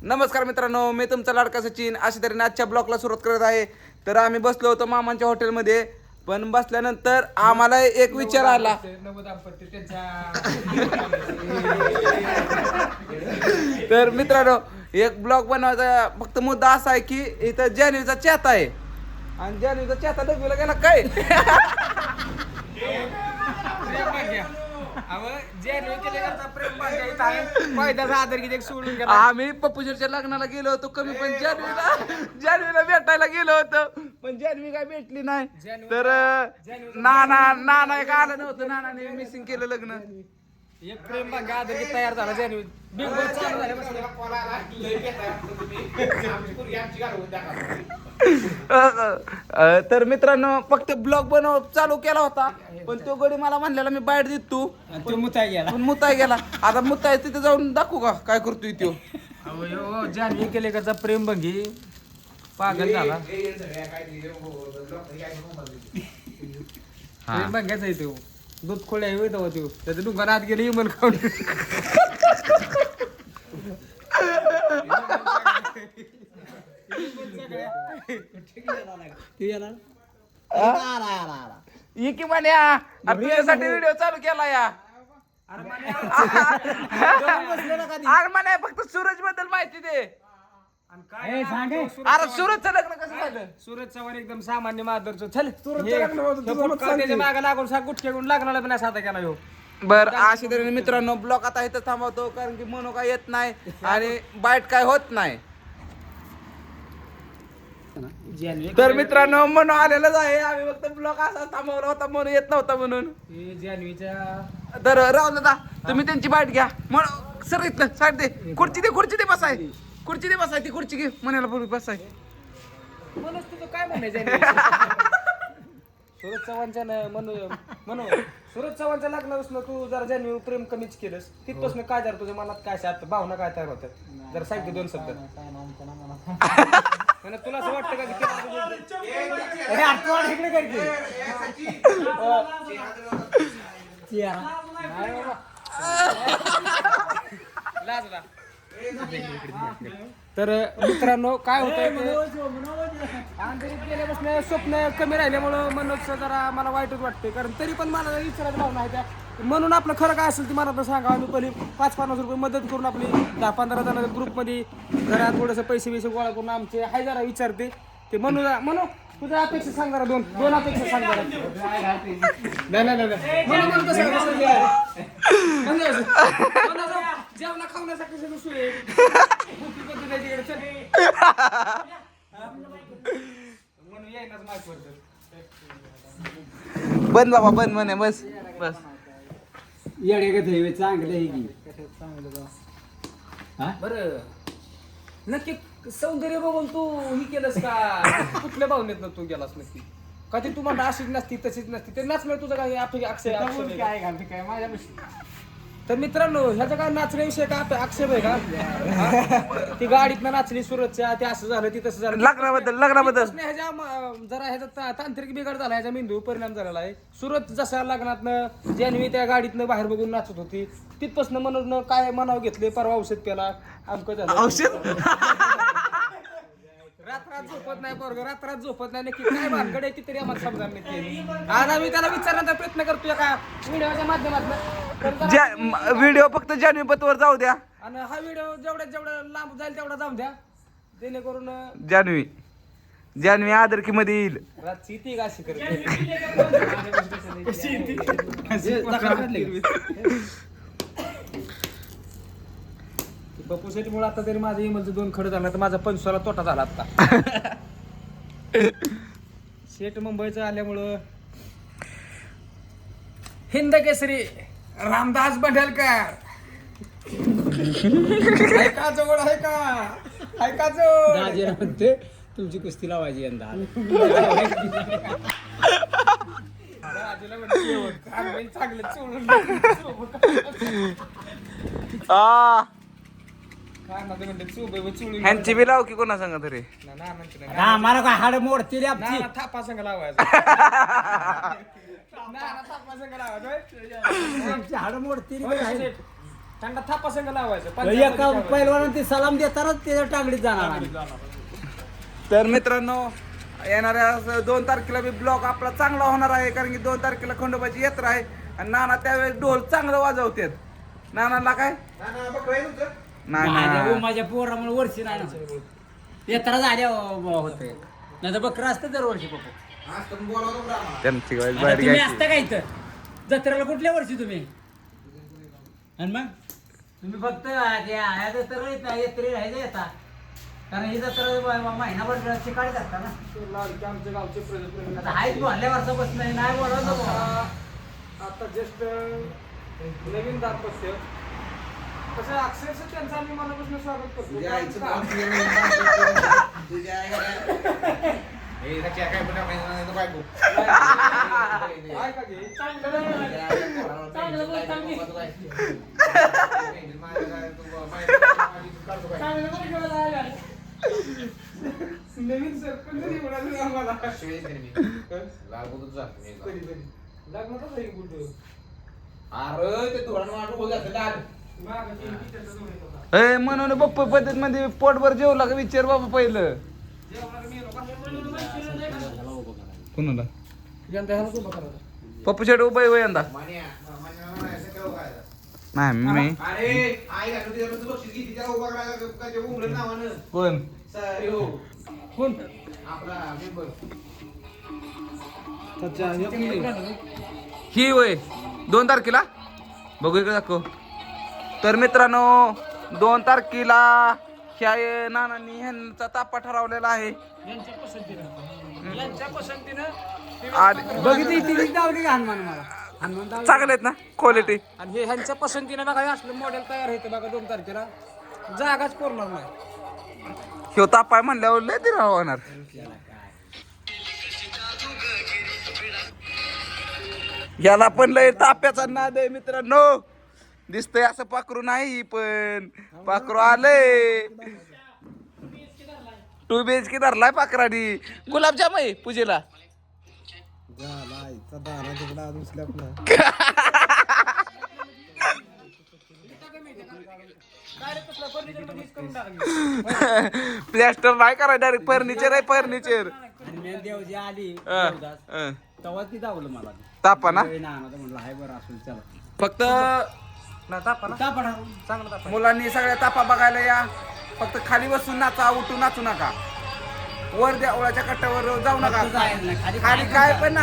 नमस्कार मित्रांनो, मी तुमचा लाडका सचिन. अशा तऱ्हेने आजच्या ब्लॉगला सुरुवात करत आहे. तर आम्ही बसलो होतो मामांच्या हॉटेलमध्ये, पण बसल्यानंतर आम्हाला एक विचार आला. तर मित्रांनो, एक ब्लॉग बनवायचा फक्त मुद्दा असा आहे की इथं जान्हवीचा चेता आहे आणि जान्हवीचा चेता डबीला गेला काय. आम्ही पप्पूशरच्या लग्नाला गेलो होतो कमी, पण जान्हवीला भेटायला गेलो होतो, पण जान्हवी काय भेटली नाही. तर नाना एक आलं नव्हतं, नानाने मिसिंग केलं लग्न. एक प्रेम भाग्य आदर तयार झाला जान्हवी. बिग बॉस चालू झाल्यापासून तर मित्रांनो, फक्त ब्लॉग चालू केला होता, पण तो गडी मला म्हणलेला मी बाहेर देतो, तो मुताय गेला. पण मुताय गेला. आता मुताय तिथे जाऊन दाखवू का काय करतोय तो. जान्हवी केलेकरचा प्रेम भंगी पागल झाला. प्रेम भंग्याचा आहे तो. दूध खोल्या येत तो त्याच्या दुकानात गेले इमल खाऊन. ये की म्हण्या, तुझ्यासाठी व्हिडिओ चालू केला या. अरे म्हणे फक्त सूरज बद्दल माहिती दे. अरे सूरजचं लग्न कसं झालं? सूरज चव्हाण एकदम सामान्य मादरचं. चल त्याच्या मागे लागून गुटके गुण लागणार पण साधा केला ह्यो. बर, अशा तऱ्हेने मित्रांनो ब्लॉग आता इथं थांबवतो, कारण की मनू काय येत नाही आणि बाईट काय होत नाही. तर मित्रांनो, मनू आलेलाच आहे. आम्ही फक्त ब्लॉग असा थांबवला होता, मनू येत नव्हता म्हणून. जान्हवीच्या तर राहून दादा, तुम्ही त्यांची बाईट घ्या. सर इथलं साईड दे, खुर्ची दे बसाय, खुर्ची दे बसाय, ती खुर्ची घे म्हणायला पूर्वी बसाय. मनोज तुझं काय म्हणायचं? सूरज चव्हाणच्या म्हणून सूरज चव्हाणच्या लग्नापासून तू जरा जान्हवी प्रेम कमीच केलंस. तिथपासून काय जरा तुझ्या मनात काय भावना काय तयार होतात? जरा सांग की दोन शब्द. तुला असं वाटतं का लाजला? तर मित्रांनो, काय होतंय आंतरिक गेल्यापासून स्वप्न कमी राहिल्यामुळं मनोजचं जरा मला वाईटच वाटते. कारण तरी पण मला विचारायचं भावना आहे त्या, म्हणून आपलं खरं काय असेल ते मला सांगा. आम्ही पहिले 5-50 रुपये मदत करून आपली 10-15 जणांच्या ग्रुपमध्ये जरा थोडंसं पैसे गोळा करून आमचे हाय जरा विचारते ते. म्हणू तुझ्या अपेक्षा सांग जरा, दोन अपेक्षा सांग जरा. जेवणा खावण्यासाठी सोय म्हणून येईनाच माहिती पडतं. बंद बाबा, बंद म्हणे, बस बस. येडे चांगलं आहे की. बरं, नक्की सौंदर्य बघून तू ही केलंस का? कुठल्या भावनेत तू गेलास नक्की? का ती तुम्हाला अशीच नसती तशीच नसती ते नाचण्यात तुझं काय काय माझ्या तर मित्रांनो, ह्याचा काय नाचण्याविषयी काय आक्षेप आहे का? ती गाडीतनं नाचली सूरजच्या, ते असं झालं ती तसं झालं. लग्नाबद्दल जरा ह्याचा तांत्रिक बिघाड झाला, ह्याचा मेंदू परिणाम झालेला आहे. सूरज जसा लग्नातनं जान्हवी त्या गाडीतनं बाहेर बघून नाचत होती, तिथपासून मनोजनं काय मनाव घेतले, परवा औषध प्याला, आमकं झालं औषध. रात्रात झोपत नाही पोरगं, रात्रात झोपत नाही. नक्की काय भानगड आहे ती तरी आम्हाला समजणार नाही. आज आम्ही त्याला विचारण्याचा प्रयत्न करतोय का व्हिडिओच्या माध्यमातून. व्हिडिओ फक्त जान्हवी पतवर जाऊ द्या, आणि हा व्हिडिओ जेवढा लांब जाईल तेवढा जाऊन द्या, जेणेकरून जान्हवी आदरकी मध्ये येईल. ती अशी करते. पप्पूसाठी मुळे आता तरी माझं इमलचं 2 खडं झालं, तर माझा 500ला तोटा झाला आता. शेट मुंबईचं आल्यामुळं हिंद केसरी रामदास बंडलकर जवळ आहे का राजे म्हणते तुमची कुस्ती लावायची यंदा. चांगलं चोळून ह्यांची बी लाव की कोणा सांगा तरी. आम्हाला काय हाड मोडतील आमची. थापा संघ लावायचा. आमची हाड मोडतील. त्यांना थापा संघ लावायचं एका पैलवानानं ते सलाम देतानाच त्याच्या टांगडीत जाणार आम्ही. तर मित्रांनो येणाऱ्या 2 तारखेला बी ब्लॉग आपला चांगला होणार आहे, कारण की 2 तारखेला खंडोबाची यात्रा आहे आणि नाना त्यावेळेस ढोल चांगलं वाजवतात. नानाला काय नाही माझ्या ना. माझ्या पोरामुळे वर्षी नाही ना. यात्रा झाल्या होते नाही तर बकरं असतं दरवर्षी पप्पा. त्यांची वेळेस आता बाहेर तुम्ही घ्यायची. असता का इथं जत्रेला कुठल्या वर्षी तुम्ही आणि मग तुम्ही फक्त या जत्रेला येत्री राहायचं येता कारण ही जत्रा महिनाभर शिकाळीच असता ना. आमच्या गावचे प्रजन आता हायच बोलल्या वर्षापासून नाही बोलवलं. आता जस्ट नवीन दाम्पत्य तसं अक्षरशः त्यांचं आम्ही मनापासून स्वागत करतो. काय का घे? चांगलं बोल, नवीन सरपंच निवडायचं आम्हाला लग्नातच आहे कुठं ए म्हणून बाप्पा पद्धत मध्ये पोटभर जेवला का विचार बाबा पहिलं कोणाला पप्पू शेट उभा आहे यंदा नाही मी कोण कोण ही वय 2 तारखेला बघू इकडे दाखव. तर मित्रांनो 2 तारखेला ह्या नानांनी ह्यांचा तापा ठरवलेला आहे. यांच्या पसंतीनं आणि बघितली ती दावली का हनुमान मला हनुमान दावली. चांगले आहेत ना क्वालिटी. आणि हे ह्यांच्या पसंतीनं बघा हे असलं मॉडेल तयार होतं बघा 2 तारखेला जागाच पुरणार नाही. ह्यो तापाय म्हणल्यावर लय दिरा होणार. याला पण लय ताप्याचा नाद आहे मित्रांनो. दिसतंय असं पाखरू नाही पण पाखरू आलंय 2 BHK धरलाय पाखरानी. गुलाबजाम आहे पूजेला. प्लॅस्टर नाही करा डायरेक्ट फर्निचर आहे फर्निचर. आणि मेन देवजी आली तापा तेव्हा ती दावलं मला ना म्हणलं हाय बरं असेल चला फक्त तापा ना तापडा चांगला तापा मुलांनी सगळ्या तापा बघायला या. फक्त खाली बसून नाचा उठून नाचू नका. वर देवळाच्या कट्ट्यावर जाऊ नका. जायचं नाही. खाली खाली काय पण नाचा.